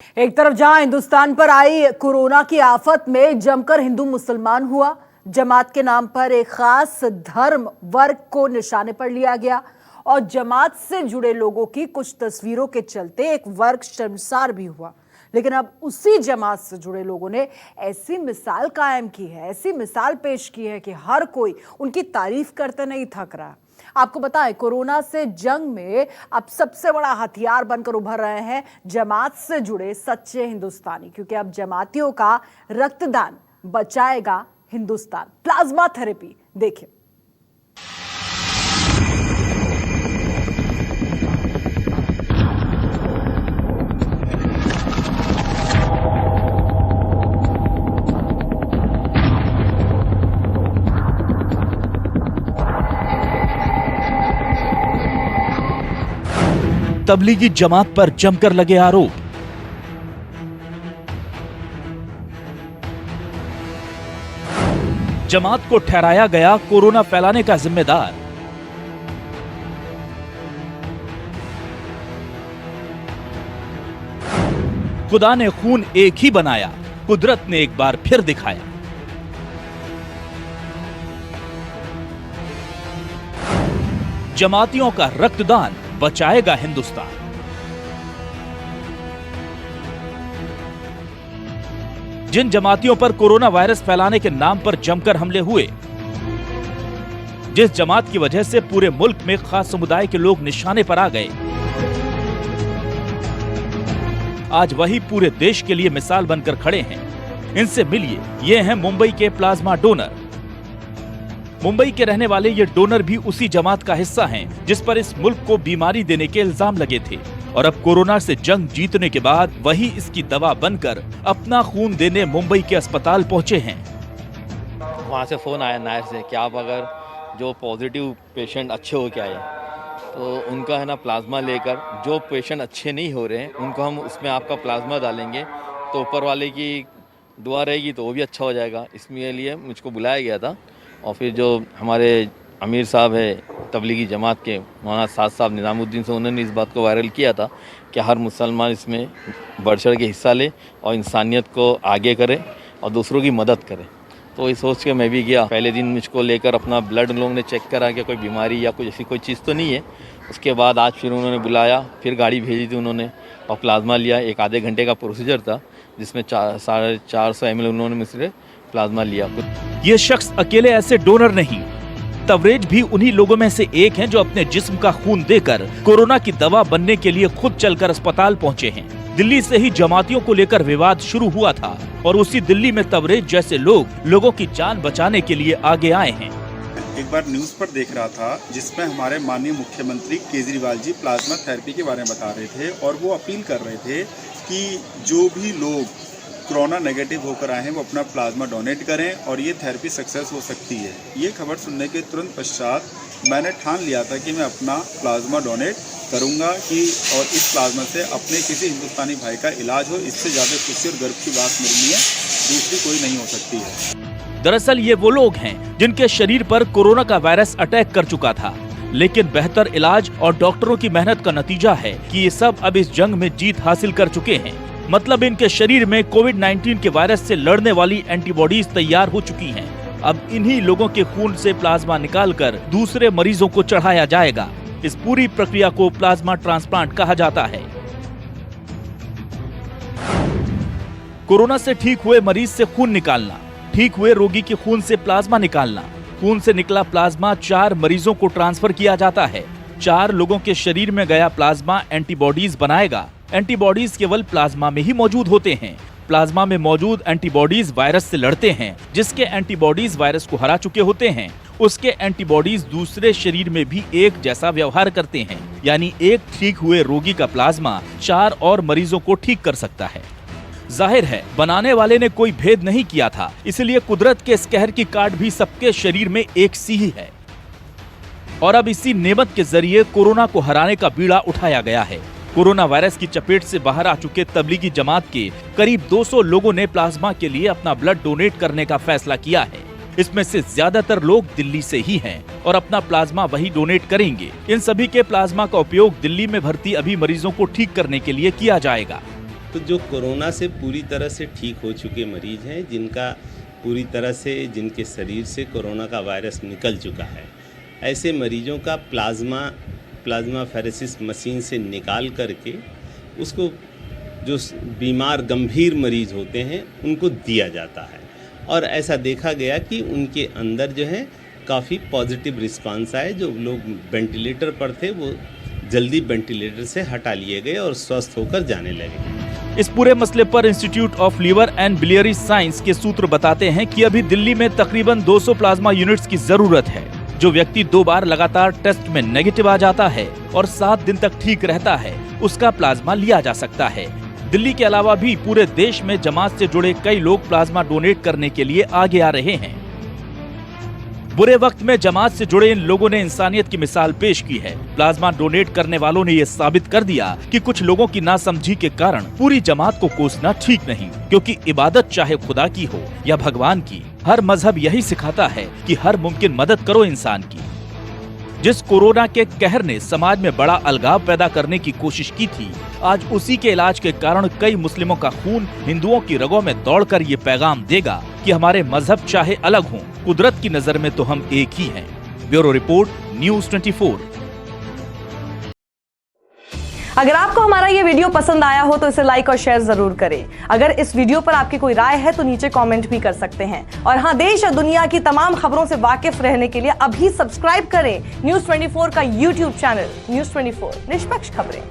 एक तरफ जहां हिंदुस्तान पर आई कोरोना की आफत में जमकर हिंदू मुसलमान हुआ, जमात के नाम पर एक खास धर्म वर्ग को निशाने पर लिया गया और जमात से जुड़े लोगों की कुछ तस्वीरों के चलते एक वर्ग शर्मसार भी हुआ। लेकिन अब उसी जमात से जुड़े लोगों ने ऐसी मिसाल कायम की है, ऐसी मिसाल पेश की है कि हर कोई उनकी तारीफ करते नहीं थक रहा। आपको बताएं, कोरोना से जंग में अब सबसे बड़ा हथियार बनकर उभर रहे हैं जमात से जुड़े सच्चे हिंदुस्तानी, क्योंकि अब जमातियों का रक्तदान बचाएगा हिंदुस्तान। प्लाज्मा थेरेपी देखिए। तबलीगी जमात पर जमकर लगे आरोप। जमात को ठहराया गया कोरोना फैलाने का जिम्मेदार। खुदा ने खून एक ही बनाया, कुदरत ने एक बार फिर दिखाया। जमातियों का रक्तदान बचाएगा हिंदुस्तान। जिन जमातियों पर कोरोना वायरस फैलाने के नाम पर जमकर हमले हुए, जिस जमात की वजह से पूरे मुल्क में खास समुदाय के लोग निशाने पर आ गए, आज वही पूरे देश के लिए मिसाल बनकर खड़े हैं। इनसे मिलिए, ये हैं मुंबई के प्लाज्मा डोनर। मुंबई के रहने वाले ये डोनर भी उसी जमात का हिस्सा हैं जिस पर इस मुल्क को बीमारी देने के इल्जाम लगे थे, और अब कोरोना से जंग जीतने के बाद वही इसकी दवा बनकर अपना खून देने मुंबई के अस्पताल पहुंचे हैं। वहाँ से फ़ोन आया नायर से कि आप अगर जो पॉजिटिव पेशेंट अच्छे हो के आए तो उनका है ना प्लाज्मा लेकर, जो पेशेंट अच्छे नहीं हो रहे हैं उनको हम उसमें आपका प्लाज्मा डालेंगे तो ऊपर वाले की दुआ रहेगी तो वो भी अच्छा हो जाएगा। इसके लिए मुझको बुलाया गया था। और फिर जो हमारे अमीर साहब है तबलीगी जमात के, मौलाना साद साहब निज़ामुद्दीन से, उन्होंने इस बात को वायरल किया था कि हर मुसलमान इसमें बढ़ चढ़ के हिस्सा ले और इंसानियत को आगे करे और दूसरों की मदद करे। तो इस सोच के मैं भी गया। पहले दिन मुझको लेकर अपना ब्लड लोगों ने चेक करा कि कोई बीमारी या कुछ ऐसी कोई चीज़ तो नहीं है। उसके बाद आज फिर उन्होंने बुलाया, फिर गाड़ी भेजी थी उन्होंने और प्लाज्मा लिया। एक आधे घंटे का प्रोसीजर था जिसमें 450 ml उन्होंने मुझसे प्लाज्मा लिया। ये शख्स अकेले ऐसे डोनर नहीं, तवरेज भी उन्हीं लोगों में से एक हैं जो अपने जिस्म का खून देकर कोरोना की दवा बनने के लिए खुद चलकर अस्पताल पहुंचे हैं। दिल्ली से ही जमातियों को लेकर विवाद शुरू हुआ था और उसी दिल्ली में तवरेज जैसे लोग लोगों की जान बचाने के लिए आगे आए हैं। एक बार न्यूज़ पर देख रहा था जिसमें हमारे माननीय मुख्यमंत्री केजरीवाल जी प्लाज्मा थेरेपी के बारे में बता रहे थे और वो अपील कर रहे थे कि जो भी लोग कोरोना नेगेटिव होकर आए हैं वो अपना प्लाज्मा डोनेट करें और ये थेरेपी सक्सेस हो सकती है। ये खबर सुनने के तुरंत पश्चात मैंने ठान लिया था कि मैं अपना प्लाज्मा डोनेट करूंगा कि और इस प्लाज्मा से अपने किसी हिंदुस्तानी भाई का इलाज हो। इससे ज़्यादा खुशी और गर्व की बात मेरे लिए दूसरी कोई नहीं हो सकती है। दरअसल ये वो लोग हैं जिनके शरीर पर कोरोना का वायरस अटैक कर चुका था, लेकिन बेहतर इलाज और डॉक्टरों की मेहनत का नतीजा है कि ये सब अब इस जंग में जीत हासिल कर चुके हैं। मतलब इनके शरीर में कोविड-19 के वायरस से लड़ने वाली एंटीबॉडीज तैयार हो चुकी हैं। अब इन्हीं लोगों के खून से प्लाज्मा निकालकर दूसरे मरीजों को चढ़ाया जाएगा। इस पूरी प्रक्रिया को प्लाज्मा ट्रांसप्लांट कहा जाता है। कोरोना से ठीक हुए मरीज से खून निकालना, ठीक हुए रोगी के खून से प्लाज्मा निकालना। खून से निकला प्लाज्मा 4 मरीजों को ट्रांसफर किया जाता है। 4 लोगों के शरीर में गया प्लाज्मा एंटीबॉडीज बनाएगा। एंटीबॉडीज केवल प्लाज्मा में ही मौजूद होते हैं। प्लाज्मा में मौजूद एंटीबॉडीज वायरस से लड़ते हैं। जिसके एंटीबॉडीज वायरस को हरा चुके होते हैं, उसके एंटीबॉडीज दूसरे शरीर में भी एक जैसा व्यवहार करते हैं। यानी एक ठीक हुए रोगी का प्लाज्मा 4 और मरीजों को ठीक कर सकता है। जाहिर है बनाने वाले ने कोई भेद नहीं किया था, इसलिए कुदरत के इस कहर की काट भी सबके शरीर में एक सी ही है। और अब इसी नेमत के जरिए कोरोना को हराने का बीड़ा उठाया गया है। कोरोना वायरस की चपेट से बाहर आ चुके तबलीगी जमात के करीब 200 लोगों ने प्लाज्मा के लिए अपना ब्लड डोनेट करने का फैसला किया है। इसमें से ज्यादातर लोग दिल्ली से ही हैं और अपना प्लाज्मा वही डोनेट करेंगे। इन सभी के प्लाज्मा का उपयोग दिल्ली में भर्ती अभी मरीजों को ठीक करने के लिए किया जाएगा। तो जो कोरोना से पूरी तरह से ठीक हो चुके मरीज हैं, जिनका पूरी तरह से जिनके शरीर से कोरोना का वायरस निकल चुका है, ऐसे मरीजों का प्लाज्मा फेरेसिस मशीन से निकाल करके उसको जो बीमार गंभीर मरीज होते हैं उनको दिया जाता है। और ऐसा देखा गया कि उनके अंदर जो है काफ़ी पॉजिटिव रिस्पांस आए। जो लोग वेंटिलेटर पर थे वो जल्दी वेंटिलेटर से हटा लिए गए और स्वस्थ होकर जाने लगे। इस पूरे मसले पर institute of liver and biliary science के सूत्र बताते हैं कि अभी दिल्ली में तकरीबन 200 प्लाज्मा यूनिट्स की जरूरत है। जो व्यक्ति 2 बार लगातार टेस्ट में नेगेटिव आ जाता है और 7 दिन तक ठीक रहता है, उसका प्लाज्मा लिया जा सकता है। दिल्ली के अलावा भी पूरे देश में जमात से जुड़े कई लोग प्लाज्मा डोनेट करने के लिए आगे आ रहे हैं। बुरे वक्त में जमात से जुड़े इन लोगों ने इंसानियत की मिसाल पेश की है। प्लाज्मा डोनेट करने वालों ने ये साबित कर दिया कि कुछ लोगों की नासमझी के कारण पूरी जमात को कोसना ठीक नहीं, क्योंकि इबादत चाहे खुदा की हो या भगवान की, हर मजहब यही सिखाता है कि हर मुमकिन मदद करो इंसान की। जिस कोरोना के कहर ने समाज में बड़ा अलगाव पैदा करने की कोशिश की थी, आज उसी के इलाज के कारण कई मुस्लिमों का खून हिंदुओं की रगों में दौड़कर ये पैगाम देगा कि हमारे मजहब चाहे अलग हों, कुदरत की नजर में तो हम एक ही हैं। Bureau report, news 24। अगर आपको हमारा ये वीडियो पसंद आया हो तो इसे लाइक और शेयर जरूर करें। अगर इस वीडियो पर आपकी कोई राय है तो नीचे कमेंट भी कर सकते हैं। और हाँ, देश और दुनिया की तमाम खबरों से वाकिफ रहने के लिए अभी सब्सक्राइब करें न्यूज़ 24 का यूट्यूब चैनल। न्यूज़ 24, निष्पक्ष खबरें।